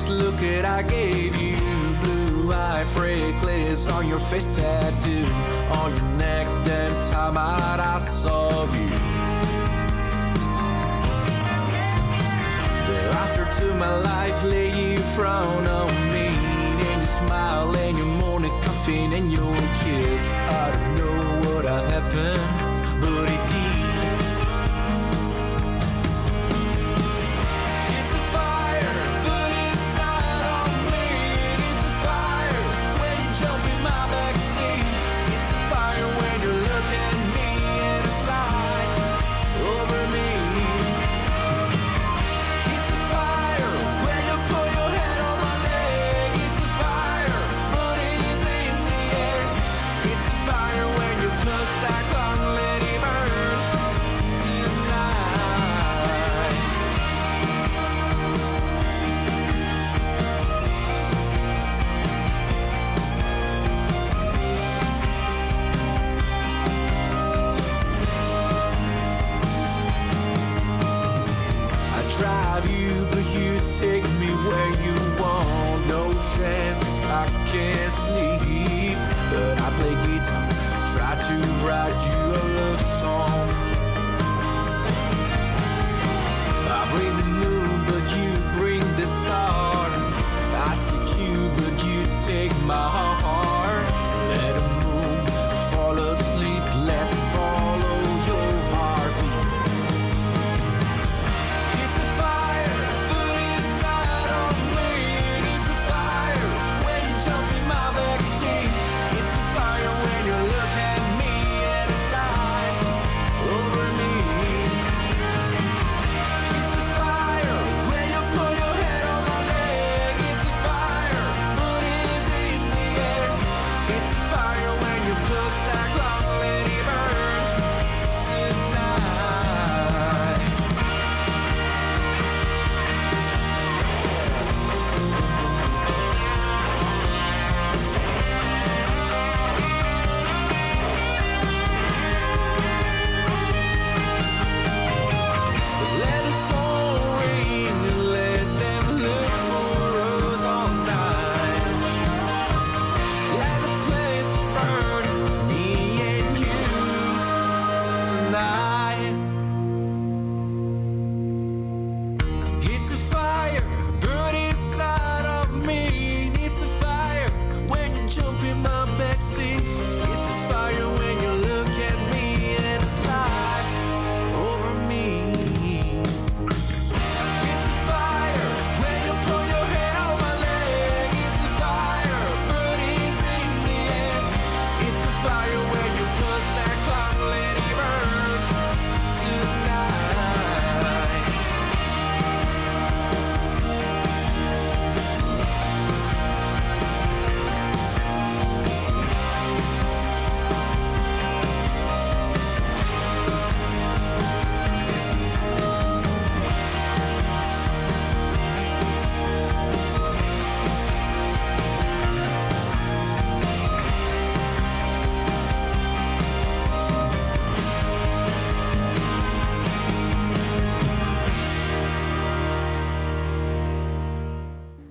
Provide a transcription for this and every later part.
this look that I gave you. Blue-eye freckles on your face tattoo, on your neck, then time out I saw you. The answer to my life lay in front of me, and you smile and your morning coffee and your kiss. I don't know what happened, but it did.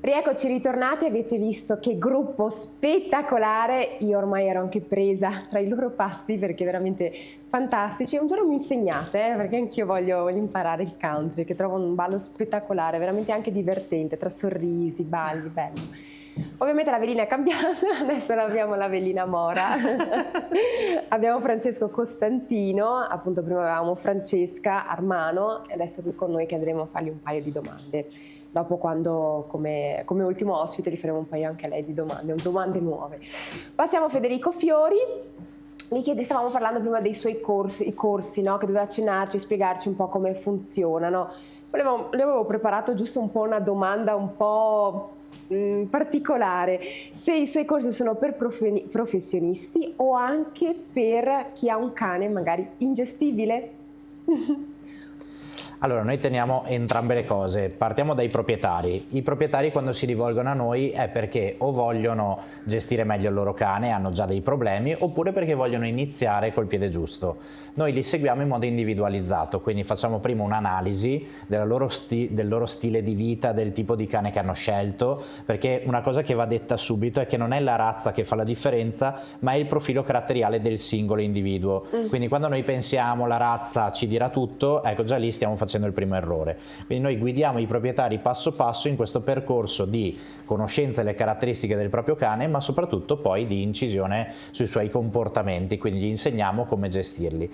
Rieccoci ritornati, avete visto che gruppo spettacolare, io ormai ero anche presa tra i loro passi perché veramente fantastici. Un giorno mi insegnate, perché anch'io voglio imparare il country, che trovo un ballo spettacolare, veramente anche divertente, tra sorrisi, balli, bello. Ovviamente la velina è cambiata, adesso abbiamo la velina Mora, abbiamo Francesco Costantino, appunto prima avevamo Francesca Armano e adesso è qui con noi che andremo a fargli un paio di domande. Dopo quando come ultimo ospite gli faremo un paio anche a lei di domande nuove. Passiamo a Federico Fiori. Stavamo parlando prima dei suoi corsi, no? Che doveva accennarci, spiegarci un po' come funzionano. Le avevo preparato giusto un po' una domanda un po' particolare, se i suoi corsi sono per professionisti o anche per chi ha un cane magari ingestibile. Allora, noi teniamo entrambe le cose. Partiamo dai proprietari. I proprietari quando si rivolgono a noi è perché o vogliono gestire meglio il loro cane, hanno già dei problemi, oppure perché vogliono iniziare col piede giusto. Noi li seguiamo in modo individualizzato, quindi facciamo prima un'analisi del loro stile di vita, del tipo di cane che hanno scelto, perché una cosa che va detta subito è che non è la razza che fa la differenza, ma è il profilo caratteriale del singolo individuo. Quindi quando noi pensiamo la razza ci dirà tutto, ecco già lì stiamo facendo il primo errore. Quindi noi guidiamo i proprietari passo passo in questo percorso di conoscenza delle caratteristiche del proprio cane, ma soprattutto poi di incisione sui suoi comportamenti, quindi gli insegniamo come gestirli.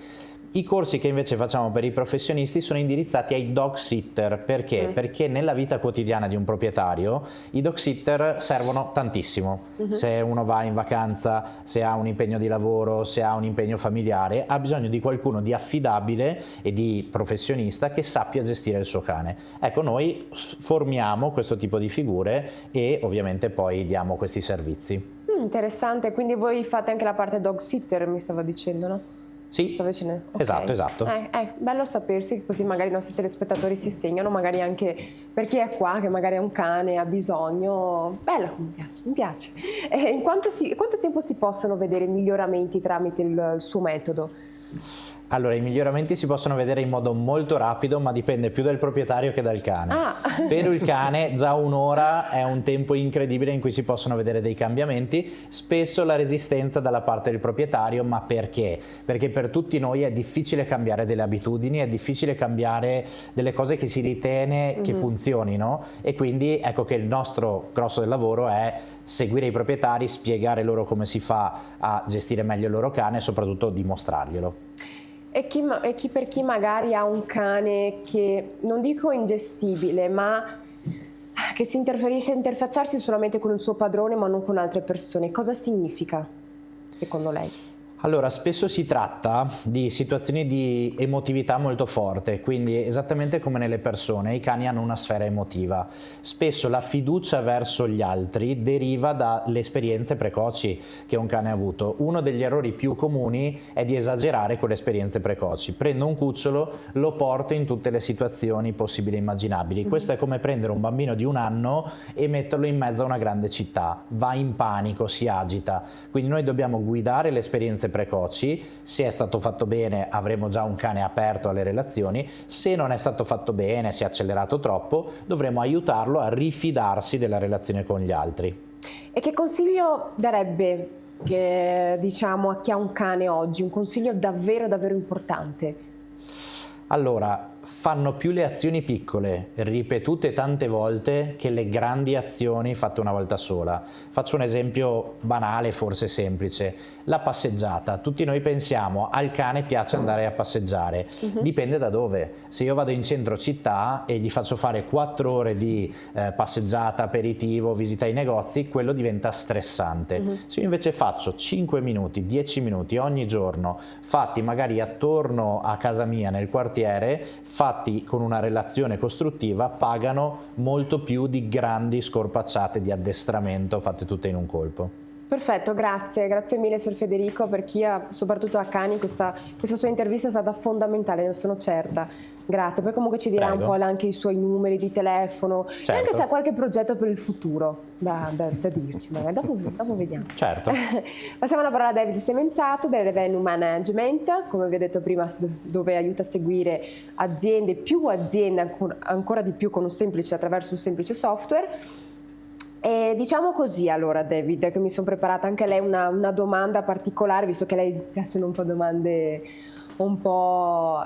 I corsi che invece facciamo per i professionisti sono indirizzati ai dog sitter. Perché? Perché nella vita quotidiana di un proprietario i dog sitter servono tantissimo. Se uno va in vacanza, se ha un impegno di lavoro, se ha un impegno familiare, ha bisogno di qualcuno di affidabile e di professionista che sappia gestire il suo cane. Ecco, noi formiamo questo tipo di figure e ovviamente poi diamo questi servizi. Interessante, quindi voi fate anche la parte dog sitter, mi stava dicendo, no? Sì, Okay. esatto. Bello sapersi, così magari i nostri telespettatori si segnano, magari anche per chi è qua, che magari ha un cane, ha bisogno. Bello, mi piace. In quanto tempo si possono vedere miglioramenti tramite il suo metodo? Allora, i miglioramenti si possono vedere in modo molto rapido, ma dipende più dal proprietario che dal cane. Per il cane già un'ora è un tempo incredibile in cui si possono vedere dei cambiamenti, spesso la resistenza dalla parte del proprietario, ma perché? Perché per tutti noi è difficile cambiare delle abitudini, è difficile cambiare delle cose che si ritiene che funzionino, e quindi ecco che il nostro grosso del lavoro è seguire i proprietari, spiegare loro come si fa a gestire meglio il loro cane e soprattutto dimostrarglielo. Per chi magari ha un cane che, non dico ingestibile, ma che si interferisce a interfacciarsi solamente con il suo padrone ma non con altre persone, cosa significa secondo lei? Allora, spesso si tratta di situazioni di emotività molto forte, quindi esattamente come nelle persone, i cani hanno una sfera emotiva. Spesso la fiducia verso gli altri deriva dalle esperienze precoci che un cane ha avuto. Uno degli errori più comuni è di esagerare con le esperienze precoci. Prendo un cucciolo, lo porto in tutte le situazioni possibili e immaginabili. Questo è come prendere un bambino di 1 anno e metterlo in mezzo a una grande città. Va in panico, si agita. Quindi noi dobbiamo guidare le esperienze precoci. Se è stato fatto bene avremo già un cane aperto alle relazioni, se non è stato fatto bene, si è accelerato troppo, dovremo aiutarlo a rifidarsi della relazione con gli altri. E che consiglio darebbe, diciamo, a chi ha un cane oggi? Un consiglio davvero davvero importante. Allora, fanno più le azioni piccole, ripetute tante volte, che le grandi azioni fatte una volta sola. Faccio un esempio banale, forse semplice. La passeggiata. Tutti noi pensiamo al cane piace andare a passeggiare. Dipende da dove. Se io vado in centro città e gli faccio fare 4 ore di passeggiata, aperitivo, visita ai negozi, quello diventa stressante. Se io invece faccio 5 minuti, 10 minuti ogni giorno, fatti magari attorno a casa mia nel quartiere, fatti con una relazione costruttiva, pagano molto più di grandi scorpacciate di addestramento fatte tutte in un colpo. Perfetto, grazie mille Sor Federico, per chi ha, soprattutto a cani, questa sua intervista è stata fondamentale, ne sono certa. Grazie, poi comunque ci dirà Prego. un po' anche i suoi numeri di telefono, Certo. e anche se ha qualche progetto per il futuro da dirci, magari dopo vediamo. Certo. Passiamo la parola a David Semenzato del Revenue Management, come vi ho detto prima, dove aiuta a seguire aziende, più aziende ancora di più attraverso un semplice software. E diciamo così, allora David, che mi sono preparata anche a lei una domanda particolare, visto che a lei piacciono un po' domande un po'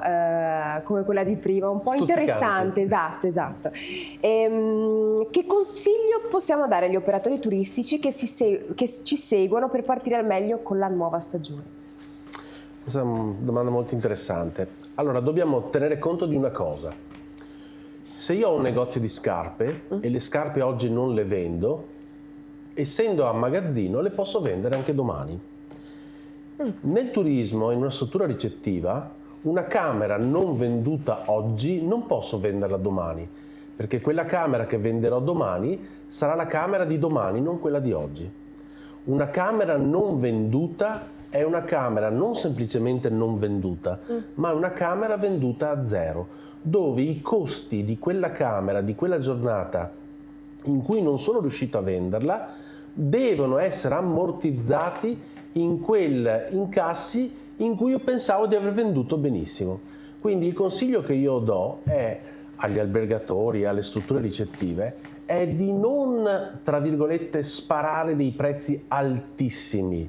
come quella di prima, un po' interessante, esatto. Che consiglio possiamo dare agli operatori turistici che ci seguono per partire al meglio con la nuova stagione? Questa è una domanda molto interessante. Allora, dobbiamo tenere conto di una cosa. Se io ho un negozio di scarpe e le scarpe oggi non le vendo, essendo a magazzino le posso vendere anche domani. Nel turismo, in una struttura ricettiva, una camera non venduta oggi non posso venderla domani, perché quella camera che venderò domani sarà la camera di domani, non quella di oggi. Una camera non venduta è una camera non semplicemente non venduta, ma è una camera venduta a zero, dove i costi di quella camera, di quella giornata in cui non sono riuscito a venderla, devono essere ammortizzati in quel incassi in cui io pensavo di aver venduto benissimo. Quindi il consiglio che io do è agli albergatori, alle strutture ricettive, è di non, tra virgolette, sparare dei prezzi altissimi,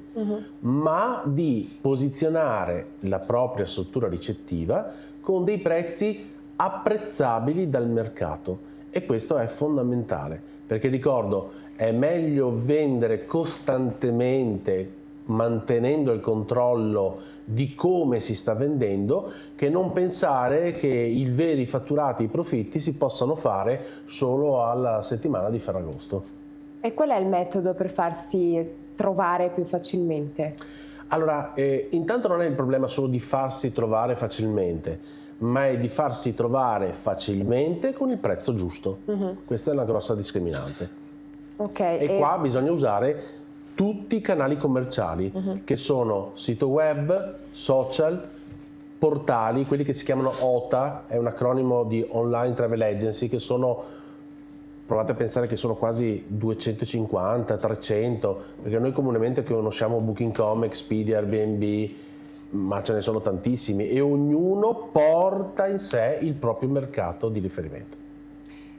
ma di posizionare la propria struttura ricettiva con dei prezzi apprezzabili dal mercato. E questo è fondamentale, perché ricordo, è meglio vendere costantemente mantenendo il controllo di come si sta vendendo, che non pensare che i veri fatturati, i profitti si possano fare solo alla settimana di Ferragosto. E qual è il metodo per farsi trovare più facilmente? Allora, intanto non è il problema solo di farsi trovare facilmente, ma è di farsi trovare facilmente con il prezzo giusto. Questa è una grossa discriminante. Okay, E qua bisogna usare tutti i canali commerciali, che sono sito web, social, portali, quelli che si chiamano OTA, è un acronimo di Online Travel Agency, che sono, provate a pensare che sono quasi 250, 300, perché noi comunemente conosciamo Booking.com, Expedia, Airbnb, ma ce ne sono tantissimi e ognuno porta in sé il proprio mercato di riferimento.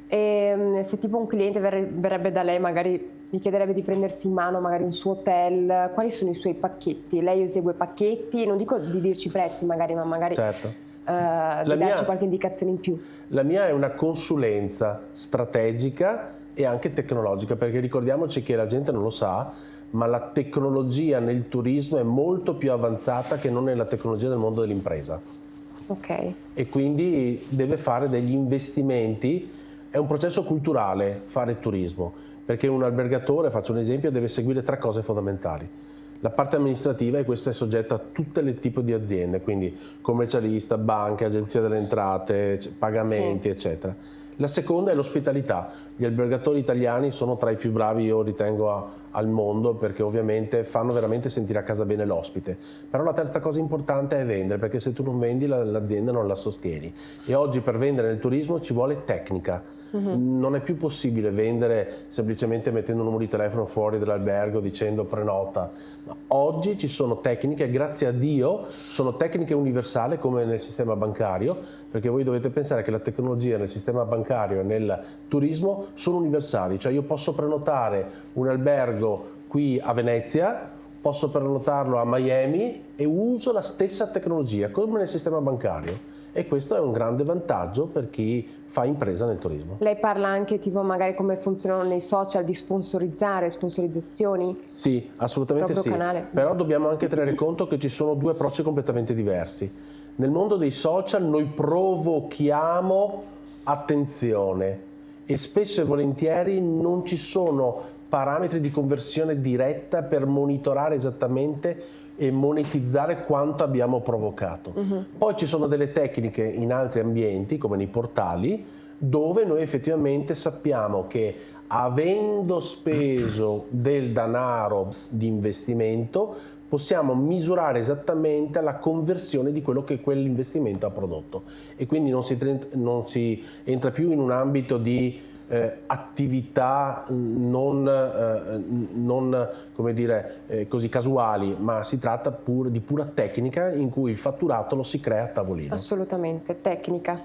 E se tipo un cliente verrebbe da lei, magari gli chiederebbe di prendersi in mano magari un suo hotel, quali sono i suoi pacchetti? Lei esegue pacchetti, non dico di dirci i prezzi magari, ma magari Certo. di darci qualche indicazione in più. La mia è una consulenza strategica e anche tecnologica, perché ricordiamoci che la gente non lo sa, ma la tecnologia nel turismo è molto più avanzata che non nella tecnologia del mondo dell'impresa. Ok. E quindi deve fare degli investimenti. È un processo culturale fare turismo, perché un albergatore, faccio un esempio, deve seguire 3 cose fondamentali. La parte amministrativa, e questo è soggetto a tutte le tipi di aziende, quindi commercialista, banche, agenzia delle entrate, pagamenti, eccetera. La seconda è l'ospitalità. Gli albergatori italiani sono tra i più bravi, io ritengo, al mondo, perché ovviamente fanno veramente sentire a casa bene l'ospite. Però la terza cosa importante è vendere, perché se tu non vendi l'azienda non la sostieni. E oggi per vendere nel turismo ci vuole tecnica. Non è più possibile vendere semplicemente mettendo un numero di telefono fuori dall'albergo dicendo prenota. Ma oggi ci sono tecniche, grazie a Dio, sono tecniche universali come nel sistema bancario, perché voi dovete pensare che la tecnologia nel sistema bancario e nel turismo sono universali, cioè io posso prenotare un albergo qui a Venezia, posso prenotarlo a Miami e uso la stessa tecnologia come nel sistema bancario. E questo è un grande vantaggio per chi fa impresa nel turismo. Lei parla anche tipo magari come funzionano nei social di sponsorizzazioni? Sì, assolutamente Proprio sì. canale. Però dobbiamo anche tenere conto che ci sono 2 approcci completamente diversi. Nel mondo dei social noi provochiamo attenzione e spesso e volentieri non ci sono parametri di conversione diretta per monitorare esattamente e monetizzare quanto abbiamo provocato. Poi ci sono delle tecniche in altri ambienti, come nei portali, dove noi effettivamente sappiamo che avendo speso del denaro di investimento possiamo misurare esattamente la conversione di quello che quell'investimento ha prodotto, e quindi non si entra più in un ambito di attività non come dire, così casuali, ma si tratta di pura tecnica in cui il fatturato lo si crea a tavolino. Assolutamente, tecnica.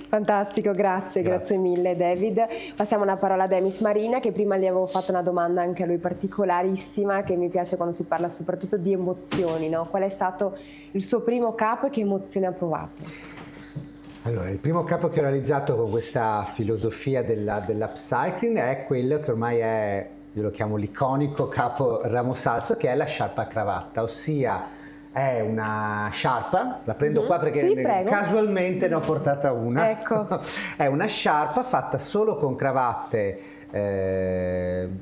Fantastico, grazie mille David. Passiamo la parola a Demis Marina, che prima gli avevo fatto una domanda anche a lui particolarissima, che mi piace quando si parla soprattutto di emozioni, no? Qual è stato il suo primo capo e che emozione ha provato? Allora, il primo capo che ho realizzato con questa filosofia dell'upcycling è quello che ormai è, io lo chiamo l'iconico capo ramo salso, che è la sciarpa a cravatta, ossia è una sciarpa, la prendo qua perché Sì, prego. casualmente ne ho portata una. Ecco. È una sciarpa fatta solo con cravatte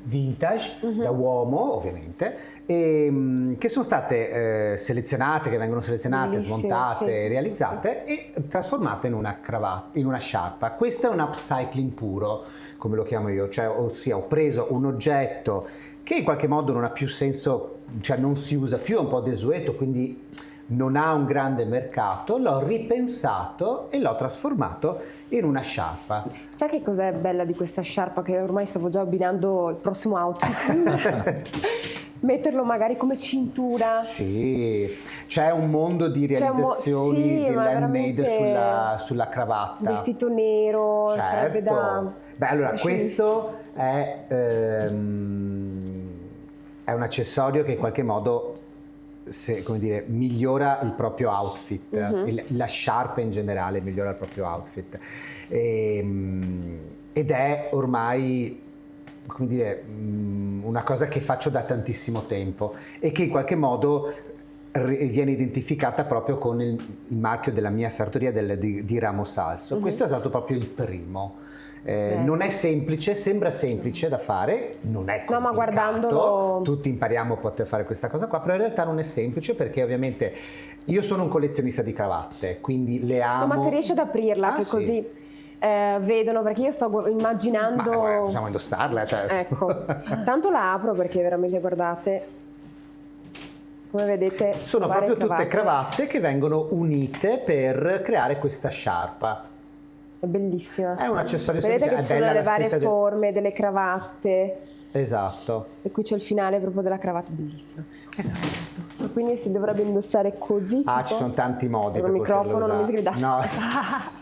vintage, da uomo ovviamente, e che sono state selezionate, che vengono selezionate, Bellissime, smontate, sì. realizzate e trasformate in una cravatta, in una sciarpa. Questo è un upcycling puro, come lo chiamo io, cioè ossia ho preso un oggetto che in qualche modo non ha più senso, cioè non si usa più, è un po' desueto, quindi non ha un grande mercato, l'ho ripensato e l'ho trasformato in una sciarpa. Sai che cos'è bella di questa sciarpa? Che ormai stavo già abbinando il prossimo outfit. Metterlo magari come cintura. Sì, c'è un mondo di C'è un realizzazioni sì, di ma handmade veramente sulla cravatta. Vestito nero, sarebbe Certo. da... Beh, allora, da questo è un accessorio che in qualche modo, come dire, migliora il proprio outfit. La sciarpa in generale migliora il proprio outfit. Ed è ormai, come dire, una cosa che faccio da tantissimo tempo e che in qualche modo viene identificata proprio con il marchio della mia sartoria di Ramo Salso. Questo è stato proprio il primo. Non è semplice, sembra semplice da fare, non è complicato, No, ma guardandolo... tutti impariamo a poter fare questa cosa qua, però in realtà non è semplice perché ovviamente io sono un collezionista di cravatte, quindi le amo. No, ma se riesci ad aprirla, Ah, che sì. così vedono, perché io sto immaginando... Ma guarda, possiamo indossarla, cioè. Ecco, tanto la apro perché veramente, guardate, come vedete... Sono varie proprio tutte cravatte che vengono unite per creare questa sciarpa. È bellissima. È un accessorio Vedete che semplice, ci è sono bella le la varie seta forme delle cravatte Esatto. e qui c'è il finale proprio della cravatta, bellissima. Esatto. Quindi si dovrebbe indossare così. Ah, tipo? ci sono tanti modi Con per il microfono non mi si poterlo grida. usare. No.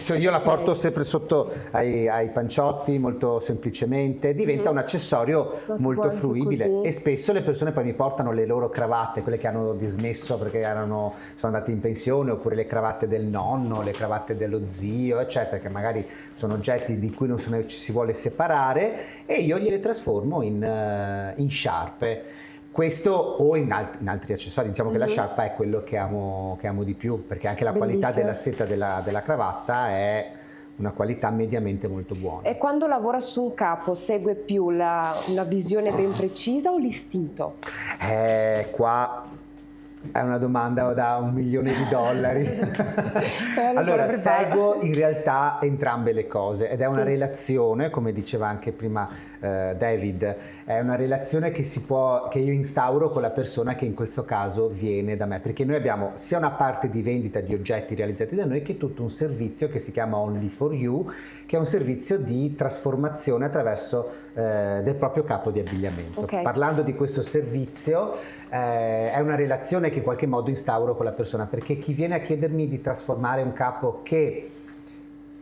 Cioè, io la porto sempre sotto ai panciotti molto semplicemente, diventa un accessorio molto anche fruibile così. e spesso le persone poi mi portano le loro cravatte, quelle che hanno dismesso perché sono andati in pensione, oppure le cravatte del nonno, le cravatte dello zio, eccetera, che magari sono oggetti di cui non ci si vuole separare e io gliele trasformo in sciarpe. Questo o in altri accessori, diciamo che la sciarpa è quello che amo di più, perché anche la qualità Bellissimo. della seta della cravatta è una qualità mediamente molto buona. E quando lavora su un capo segue più una visione ben precisa o l'istinto? Qua è una domanda da $1 milione. Allora, seguo in realtà entrambe le cose ed è una relazione, come diceva anche prima David, è una relazione che io instauro con la persona che in questo caso viene da me, perché noi abbiamo sia una parte di vendita di oggetti realizzati da noi che tutto un servizio che si chiama Only for You, che è un servizio di trasformazione attraverso del proprio capo di abbigliamento. Ok. Parlando di questo servizio, è una relazione che in qualche modo instauro con la persona, perché chi viene a chiedermi di trasformare un capo che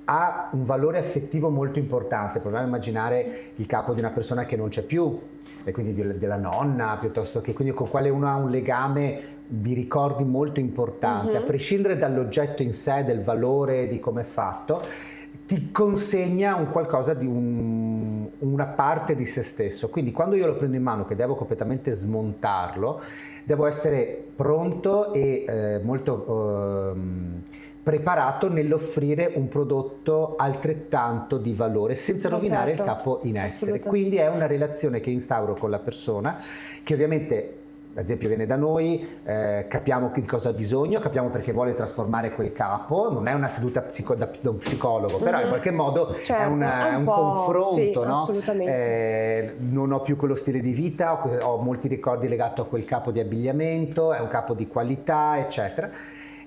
ha un valore affettivo molto importante, proviamo a immaginare il capo di una persona che non c'è più, e quindi della nonna, piuttosto che quindi con quale uno ha un legame di ricordi molto importante, a prescindere dall'oggetto in sé, del valore, di come è fatto, ti consegna un qualcosa di una parte di se stesso. Quindi quando io lo prendo in mano, che devo completamente smontarlo, devo essere pronto e molto preparato nell'offrire un prodotto altrettanto di valore senza rovinare certo, il capo in essere. assolutamente. Quindi è una relazione che instauro con la persona, che ovviamente ad esempio viene da noi, capiamo di cosa ha bisogno, capiamo perché vuole trasformare quel capo, non è una seduta da un psicologo, però in qualche modo Certo, è un po', confronto, sì, no? assolutamente. Non ho più quello stile di vita, ho molti ricordi legati a quel capo di abbigliamento, è un capo di qualità, eccetera.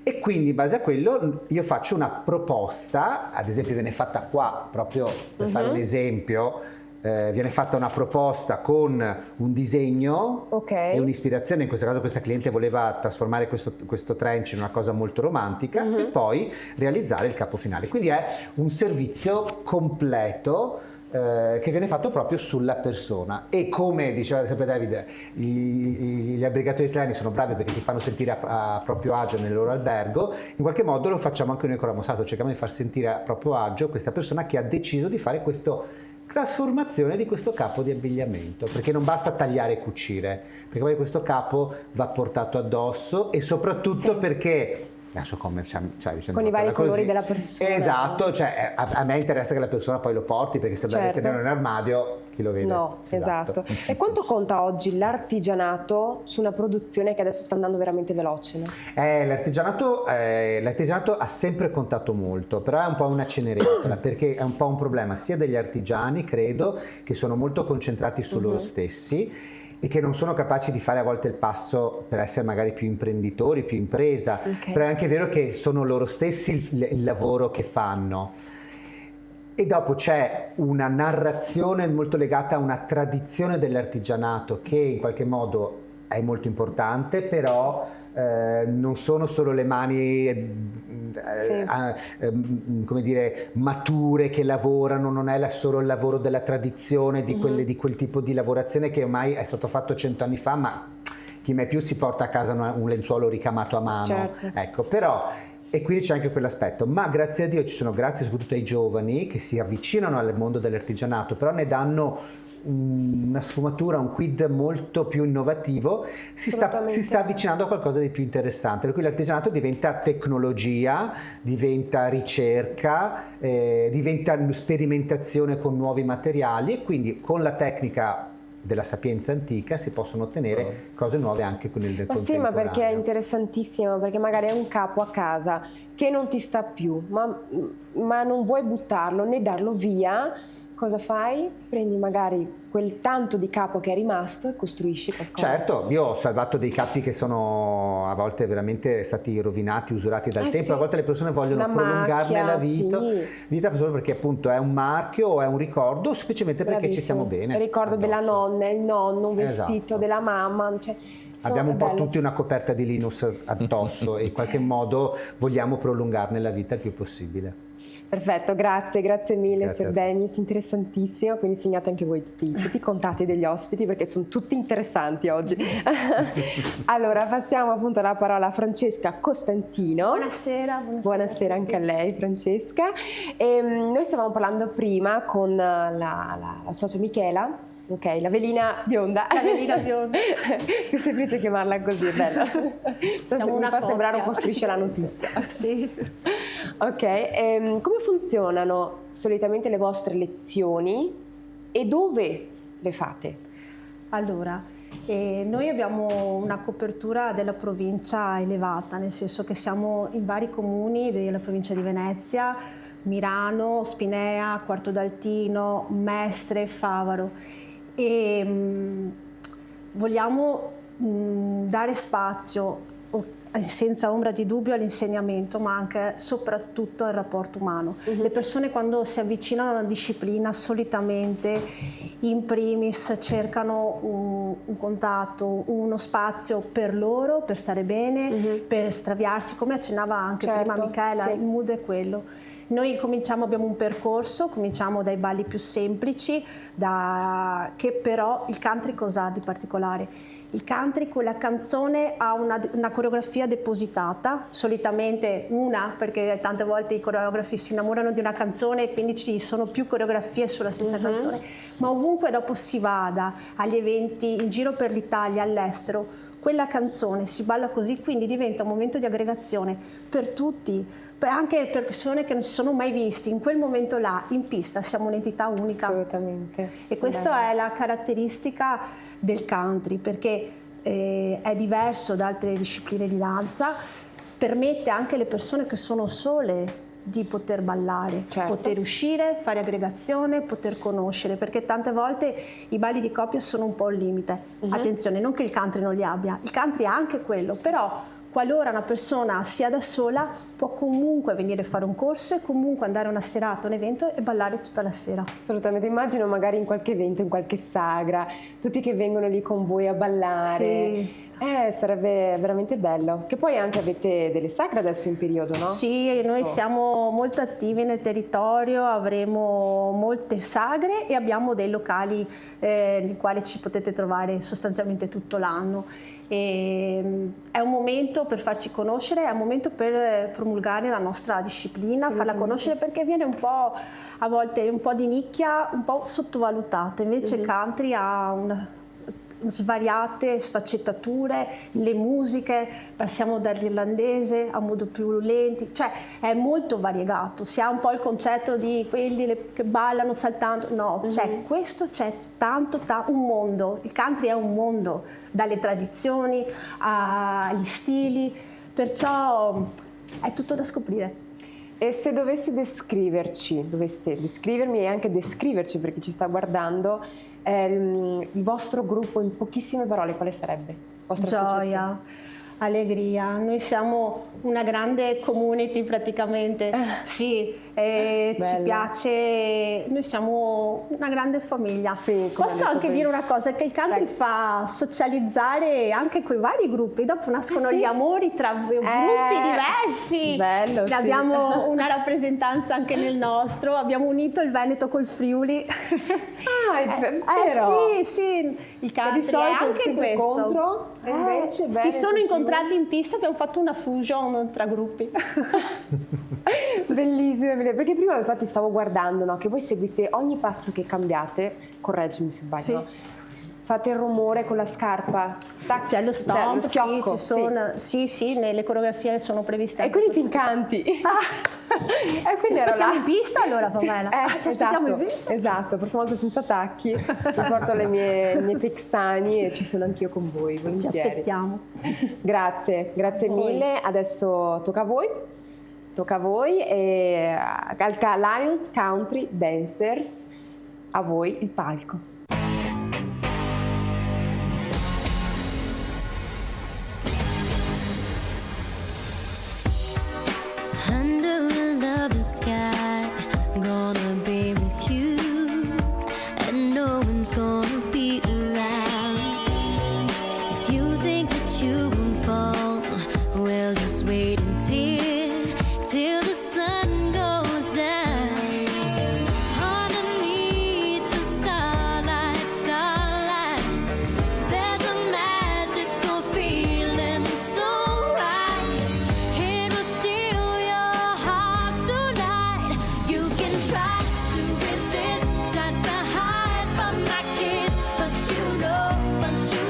E quindi in base a quello io faccio una proposta, ad esempio viene fatta qua, proprio per fare un esempio, viene fatta una proposta con un disegno e un'ispirazione. In questo caso questa cliente voleva trasformare questo trench in una cosa molto romantica e poi realizzare il capo finale. Quindi è un servizio completo che viene fatto proprio sulla persona, e come diceva sempre David, gli albergatori italiani sono bravi perché ti fanno sentire a proprio agio nel loro albergo. In qualche modo lo facciamo anche noi con Ramo Salso, cerchiamo di far sentire a proprio agio questa persona che ha deciso di fare questa trasformazione di questo capo di abbigliamento, perché non basta tagliare e cucire, perché poi questo capo va portato addosso, e soprattutto perché adesso cioè, diciamo Con i vari così. colori della persona. Esatto, cioè a me interessa che la persona poi lo porti, perché se deve Certo. tenere in armadio, chi lo vede? No, esatto. E quanto conta oggi l'artigianato su una produzione che adesso sta andando veramente veloce? No? L'artigianato ha sempre contato molto, però è un po' una cenerentola, perché è un po' un problema sia degli artigiani, credo, che sono molto concentrati su loro stessi e che non sono capaci di fare a volte il passo per essere magari più imprenditori, più impresa, però è anche vero che sono loro stessi il lavoro che fanno. E dopo c'è una narrazione molto legata a una tradizione dell'artigianato che in qualche modo è molto importante, però non sono solo le mani come dire, mature che lavorano, non è solo il lavoro della tradizione di quel tipo di lavorazione che ormai è stato fatto 100 anni fa, ma chi mai più si porta a casa un lenzuolo ricamato a mano. Certo. Ecco, però, e quindi c'è anche quell'aspetto, ma grazie a Dio ci sono, grazie soprattutto ai giovani che si avvicinano al mondo dell'artigianato, però ne danno una sfumatura, un quid molto più innovativo, si sta avvicinando a qualcosa di più interessante, per cui l'artigianato diventa tecnologia, diventa ricerca, diventa sperimentazione con nuovi materiali, e quindi con la tecnica della sapienza antica si possono ottenere cose nuove anche con il contemporaneo. Ma sì, ma perché è interessantissimo, perché magari è un capo a casa che non ti sta più, ma non vuoi buttarlo né darlo via. Cosa fai? Prendi magari quel tanto di capo che è rimasto e costruisci qualcosa. Certo, io ho salvato dei capi che sono a volte veramente stati rovinati, usurati dal tempo, sì. A volte le persone vogliono Una prolungarne macchia, la vita solo perché appunto è un marchio o è un ricordo, o semplicemente perché ci stiamo bene. Il ricordo addosso. della nonna, il nonno, un vestito Esatto. della mamma. Cioè, Abbiamo un po' bello. tutti una coperta di Linus addosso e in qualche modo vogliamo prolungarne la vita il più possibile. Perfetto, grazie mille Grazie Sir Demis, interessantissimo, quindi segnate anche voi tutti i contatti degli ospiti perché sono tutti interessanti oggi. Allora, passiamo appunto la parola a Francesca Costantino. Buonasera. Buonasera anche a lei, Francesca. Noi stavamo parlando prima con la socia Michela. Ok, la velina bionda. La velina bionda. Più semplice chiamarla così, è bello. Mi fa sembrare un po' Striscia la notizia. Sì. Ok, come funzionano solitamente le vostre lezioni e dove le fate? Allora, noi abbiamo una copertura della provincia elevata, nel senso che siamo in vari comuni della provincia di Venezia, Mirano, Spinea, Quarto d'Altino, Mestre, Favaro. E vogliamo dare spazio senza ombra di dubbio all'insegnamento, ma anche soprattutto al rapporto umano. Le persone quando si avvicinano a una disciplina solitamente in primis cercano un contatto, uno spazio per loro, per stare bene, per straviarsi, come accennava anche prima Michela, il mood è quello. Noi abbiamo un percorso, cominciamo dai balli più semplici, che però il country cosa ha di particolare? Il country, quella canzone ha una coreografia depositata, solitamente una, perché tante volte i coreografi si innamorano di una canzone e quindi ci sono più coreografie sulla stessa canzone, ma ovunque dopo si vada agli eventi in giro per l'Italia, all'estero, quella canzone si balla così, quindi diventa un momento di aggregazione per tutti, anche per persone che non si sono mai visti. In quel momento là, in pista, siamo un'entità unica. Assolutamente. E questa è la caratteristica del country, perché è diverso da altre discipline di danza, permette anche alle persone che sono sole di poter ballare, poter uscire, fare aggregazione, poter conoscere, perché tante volte i balli di coppia sono un po' il limite. Attenzione, non che il country non li abbia, il country ha anche quello, però qualora una persona sia da sola può comunque venire a fare un corso e comunque andare a una serata, un evento e ballare tutta la sera. Assolutamente, immagino magari in qualche evento, in qualche sagra, tutti che vengono lì con voi a ballare. Sì. Sarebbe veramente bello. Che poi anche avete delle sagre adesso in periodo, no? Sì, noi siamo molto attivi nel territorio, avremo molte sagre e abbiamo dei locali nei quali ci potete trovare sostanzialmente tutto l'anno. È un momento per farci conoscere, è un momento per promulgare la nostra disciplina, farla conoscere, perché viene un po', a volte un po' di nicchia, un po' sottovalutata. Invece il country ha svariate sfaccettature, le musiche, passiamo dall'irlandese a modo più lenti, cioè è molto variegato. Si ha un po' il concetto di quelli che ballano saltando, no, c'è tanto, un mondo. Il country è un mondo, dalle tradizioni agli stili, perciò è tutto da scoprire. E se dovesse descrivermi e anche descriverci per chi ci sta guardando, il vostro gruppo in pochissime parole, quale sarebbe? Vostra Gioia, allegria, noi siamo una grande community praticamente, sì, ci piace, noi siamo una grande famiglia. Sì, come posso ha detto anche prima. dire una cosa, che il country fa socializzare anche con i vari gruppi, dopo nascono gli amori tra gruppi diversi. Bello, sì. Abbiamo una rappresentanza anche nel nostro, abbiamo unito il Veneto col Friuli. Vero? Sì, il country di solito è anche sempre questo. contro, e invece si Veneto, sono Friuli. incontrati in pista, abbiamo fatto una fusion tra gruppi. Bellissimo, perché prima infatti stavo guardando, no, che voi seguite ogni passo che cambiate, correggimi se sbaglio, Sì. no? Fate il rumore con la scarpa, tac, C'è lo stomp, lo schiocco, sì, ci sono, sì, nelle coreografie sono previste. E anche quindi ti queste incanti. E quindi ero aspettiamo là. in pista allora, Pamela? Ti aspettiamo in pista? Esatto, prossima volta senza tacchi, mi porto le mie texani e ci sono anch'io con voi, Ci volentieri. aspettiamo. Grazie voi. mille, adesso tocca a voi e Calca Lions Country Dancers, a voi il palco. Under a lover's sky, gonna be with you, and no one's gonna be around. If you think that you won't fall, well, just wait till the sun goes down. Underneath the starlight, there's a magical feeling so right. It will steal your heart tonight. You can try to resist, try to hide from my kiss, but you know that you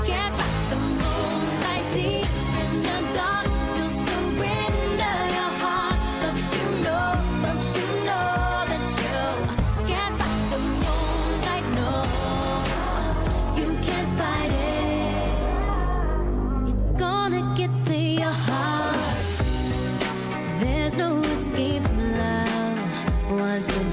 can't fight the moonlight deep in the dark. You'll surrender your heart, but you know that you can't fight the moonlight. No, you can't fight it. It's gonna get to your heart. There's no escape from love once the